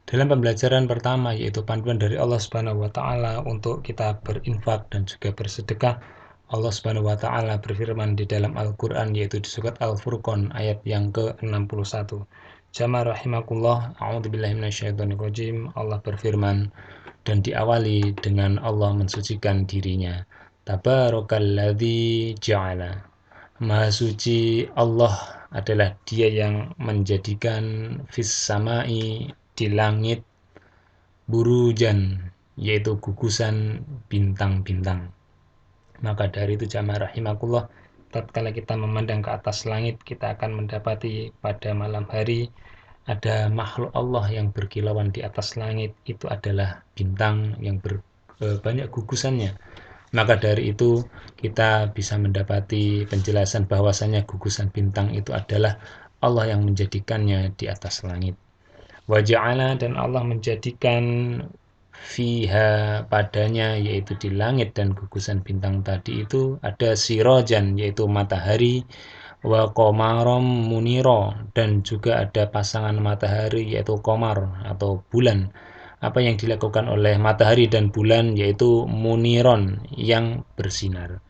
Dalam pembelajaran pertama yaitu panduan dari Allah Subhanahu wa taala untuk kita berinfak dan juga bersedekah. Allah Subhanahu wa taala berfirman di dalam Al-Qur'an yaitu di surat Al-Furqan ayat yang ke-61. Jamaah rahimakumullah, a'udzubillahi minasyaitonirrajim. Allah berfirman dan diawali dengan Allah mensucikan dirinya. Tabarakalladzi ja'ala. Maha suci Allah adalah Dia yang menjadikan fis samai di langit burujan, yaitu gugusan bintang-bintang. Maka dari itu jamaah rahimakumullah, tatkala kita memandang ke atas langit, kita akan mendapati pada malam hari ada makhluk Allah yang berkilauan di atas langit. Itu adalah bintang yang banyak gugusannya. Maka dari itu kita bisa mendapati penjelasan bahwasanya gugusan bintang itu adalah Allah yang menjadikannya di atas langit. Waja'ala, dan Allah menjadikan fiha, padanya, yaitu di langit dan gugusan bintang tadi itu ada sirojan, yaitu matahari, wa komarom muniro, dan juga ada pasangan matahari yaitu komar atau bulan. Apa yang dilakukan oleh matahari dan bulan yaitu muniron, yang bersinar.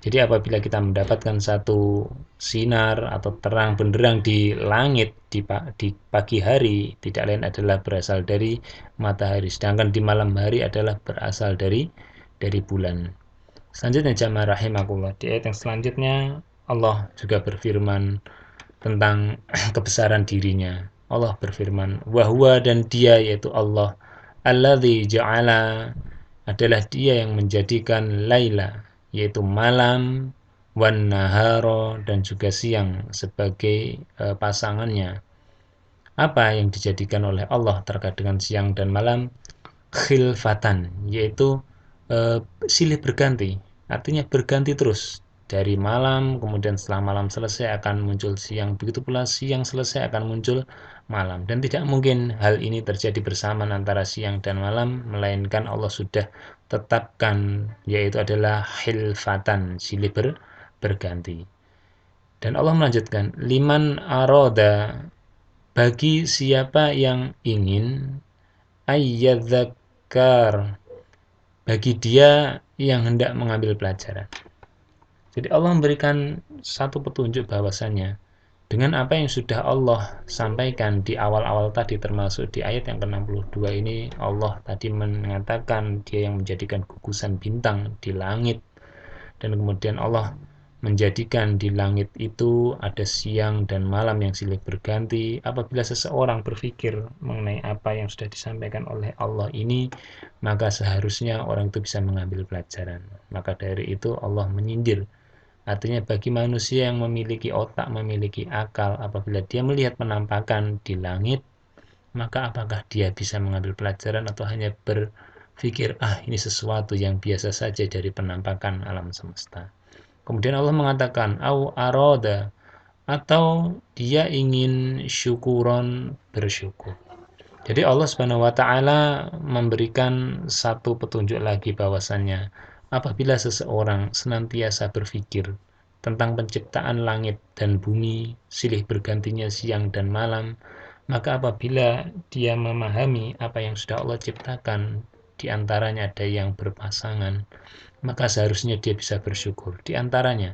Jadi apabila kita mendapatkan satu sinar atau terang benderang di langit di pagi hari, tidak lain adalah berasal dari matahari, sedangkan di malam hari adalah berasal dari bulan. Selanjutnya jamaah rahimakumullah, di ayat yang selanjutnya Allah juga berfirman tentang kebesaran dirinya. Allah berfirman, wahwa, dan dia yaitu Allah, alladzi ja'ala, adalah dia yang menjadikan laila, yaitu malam, wan naharo, dan juga siang sebagai pasangannya. Apa yang dijadikan oleh Allah terkait dengan siang dan malam? Khilfatan, yaitu silih berganti, artinya berganti terus. Dari malam, kemudian setelah malam selesai akan muncul siang, begitu pula siang selesai akan muncul malam. Dan tidak mungkin hal ini terjadi bersamaan antara siang dan malam, melainkan Allah sudah tetapkan, yaitu adalah khilfatan, silih berganti. Dan Allah melanjutkan, liman aroda, bagi siapa yang ingin, ayyadzakar, bagi dia yang hendak mengambil pelajaran. Jadi Allah memberikan satu petunjuk bahwasannya dengan apa yang sudah Allah sampaikan di awal-awal tadi, termasuk di ayat yang ke-62 ini, Allah tadi mengatakan dia yang menjadikan gugusan bintang di langit, dan kemudian Allah menjadikan di langit itu ada siang dan malam yang silih berganti. Apabila seseorang berpikir mengenai apa yang sudah disampaikan oleh Allah ini, maka seharusnya orang itu bisa mengambil pelajaran. Maka dari itu Allah menyindir. Artinya bagi manusia yang memiliki otak, memiliki akal, apabila dia melihat penampakan di langit, maka apakah dia bisa mengambil pelajaran atau hanya berpikir, ini sesuatu yang biasa saja dari penampakan alam semesta. Kemudian Allah mengatakan, au aroda, atau dia ingin syukuron, bersyukur. Jadi Allah Subhanahu wa taala memberikan satu petunjuk lagi bahwasannya apabila seseorang senantiasa berpikir tentang penciptaan langit dan bumi, silih bergantinya siang dan malam, maka apabila dia memahami apa yang sudah Allah ciptakan, di antaranya ada yang berpasangan, maka seharusnya dia bisa bersyukur. Di antaranya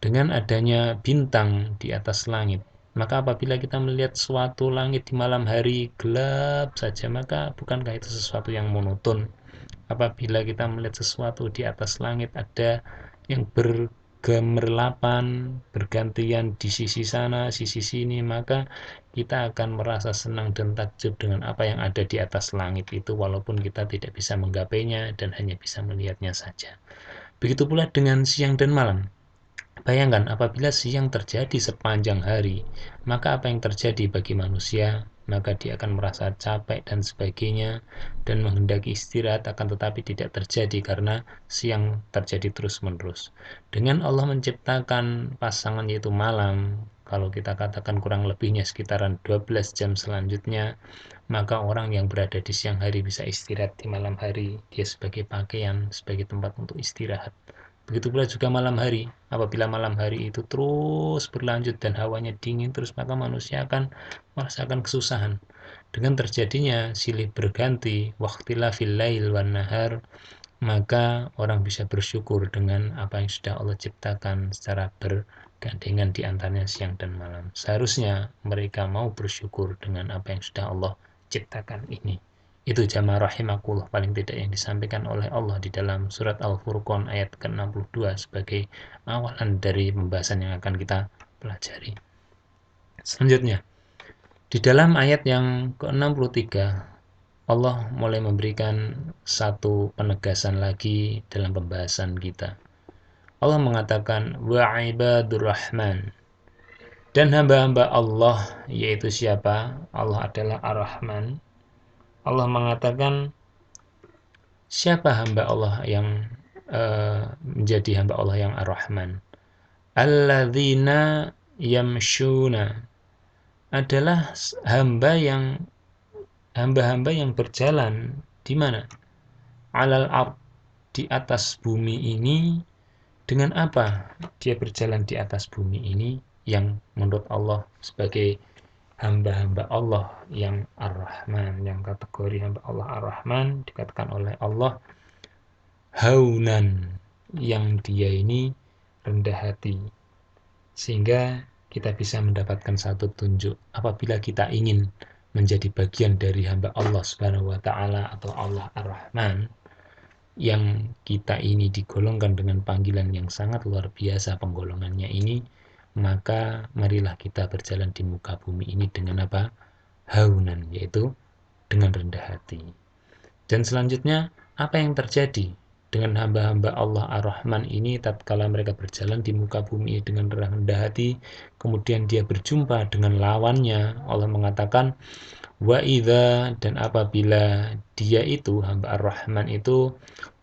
dengan adanya bintang di atas langit. Maka apabila kita melihat suatu langit di malam hari gelap saja, maka bukankah itu sesuatu yang monoton? Apabila kita melihat sesuatu di atas langit ada yang bergemerlapan, bergantian di sisi sana, sisi sini, maka kita akan merasa senang dan takjub dengan apa yang ada di atas langit itu, walaupun kita tidak bisa menggapainya dan hanya bisa melihatnya saja. Begitu pula dengan siang dan malam. Bayangkan apabila siang terjadi sepanjang hari, maka apa yang terjadi bagi manusia? Maka dia akan merasa capek dan sebagainya, dan menghendaki istirahat, akan tetapi tidak terjadi karena siang terjadi terus-menerus. Dengan Allah menciptakan pasangan yaitu malam, kalau kita katakan kurang lebihnya sekitaran 12 jam selanjutnya, maka orang yang berada di siang hari bisa istirahat di malam hari, dia sebagai pakaian, sebagai tempat untuk istirahat. Begitu pula juga malam hari. Apabila malam hari itu terus berlanjut dan hawanya dingin terus, maka manusia akan merasakan kesusahan. Dengan terjadinya silih berganti wakhtilafil lail wan nahar, maka orang bisa bersyukur dengan apa yang sudah Allah ciptakan secara bergandengan di antaranya siang dan malam. Seharusnya mereka mau bersyukur dengan apa yang sudah Allah ciptakan ini. Itu jamaah rahimakullah paling tidak yang disampaikan oleh Allah di dalam surat Al-Furqan ayat ke-62 sebagai awalan dari pembahasan yang akan kita pelajari. Selanjutnya, di dalam ayat yang ke-63 Allah mulai memberikan satu penegasan lagi dalam pembahasan kita. Allah mengatakan wa ibadur rahman, dan hamba-hamba Allah, yaitu siapa? Allah adalah Ar-Rahman. Allah mengatakan siapa hamba Allah yang menjadi hamba Allah yang Ar-Rahman? Alladzina yamshuna, adalah hamba-hamba yang berjalan di mana? Alal ard, di atas bumi ini. Dengan apa dia berjalan di atas bumi ini yang menurut Allah sebagai hamba-hamba Allah yang Ar-Rahman, yang kategori hamba Allah Ar-Rahman, dikatakan oleh Allah haunan, yang dia ini rendah hati, sehingga kita bisa mendapatkan satu tunjuk apabila kita ingin menjadi bagian dari hamba Allah Subhanahu wa taala atau Allah Ar-Rahman, yang kita ini digolongkan dengan panggilan yang sangat luar biasa penggolongannya ini, maka marilah kita berjalan di muka bumi ini dengan apa? Haunan, yaitu dengan rendah hati. Dan selanjutnya, apa yang terjadi dengan hamba-hamba Allah Ar-Rahman ini tatkala mereka berjalan di muka bumi dengan rendah hati, kemudian dia berjumpa dengan lawannya? Allah mengatakan wa idza, dan apabila dia itu hamba Ar-Rahman itu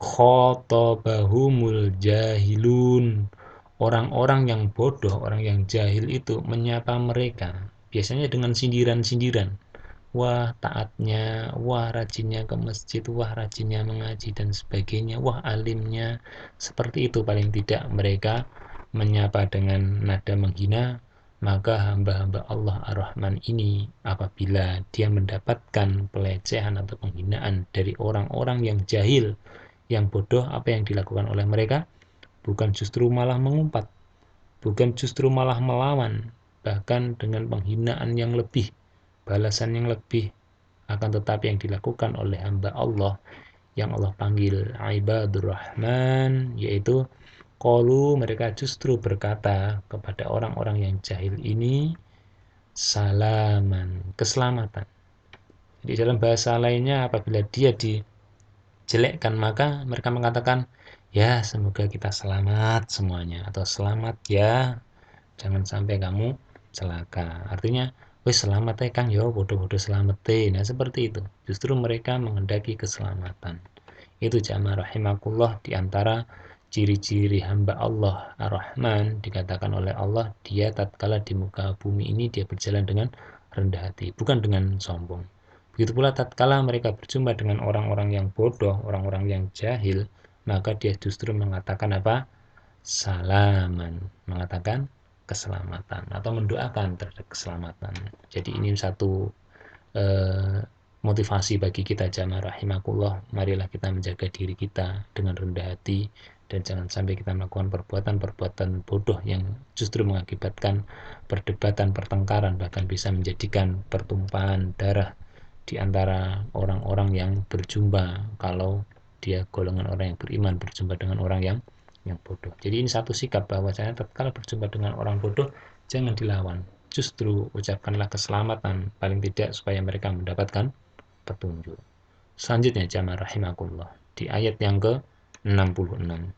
khotabahumul jahilun, orang-orang yang bodoh, orang yang jahil itu menyapa mereka biasanya dengan sindiran-sindiran. Wah taatnya, wah rajinnya ke masjid, wah rajinnya mengaji dan sebagainya, wah alimnya. Seperti itu paling tidak mereka menyapa dengan nada menghina. Maka hamba-hamba Allah Ar-Rahman ini apabila dia mendapatkan pelecehan atau penghinaan dari orang-orang yang jahil, yang bodoh, apa yang dilakukan oleh mereka? Bukan justru malah mengumpat, bukan justru malah melawan, bahkan dengan penghinaan yang lebih, balasan yang lebih. Akan tetapi yang dilakukan oleh hamba Allah yang Allah panggil ibadur rahman, yaitu qalu, mereka justru berkata kepada orang-orang yang jahil ini salaman, keselamatan. Di dalam bahasa lainnya apabila dia dijelekkan maka mereka mengatakan ya semoga kita selamat semuanya, atau selamat ya, jangan sampai kamu celaka. Artinya wis selamat ya Kang, yo bodoh-bodoh selamat teh. Nah seperti itu. Justru mereka menghendaki keselamatan. Itu jamaah rahimakumullah, di antara ciri-ciri hamba Allah Ar-Rahman dikatakan oleh Allah, dia tatkala di muka bumi ini dia berjalan dengan rendah hati, bukan dengan sombong. Begitu pula tatkala mereka berjumpa dengan orang-orang yang bodoh, orang-orang yang jahil, maka dia justru mengatakan apa? Salaman, mengatakan keselamatan atau mendoakan terhadap keselamatan. Jadi ini satu motivasi bagi kita jamaah rahimakumullah. Marilah kita menjaga diri kita dengan rendah hati, dan jangan sampai kita melakukan perbuatan-perbuatan bodoh yang justru mengakibatkan perdebatan, pertengkaran, bahkan bisa menjadikan pertumpahan darah di antara orang-orang yang berjumpa, kalau dia golongan orang yang beriman berjumpa dengan orang yang bodoh. Jadi ini satu sikap bahwasanya tatkala berjumpa dengan orang bodoh jangan dilawan, justru ucapkanlah keselamatan, paling tidak supaya mereka mendapatkan petunjuk. Selanjutnya jamaah rahimakumullah, di ayat yang ke-66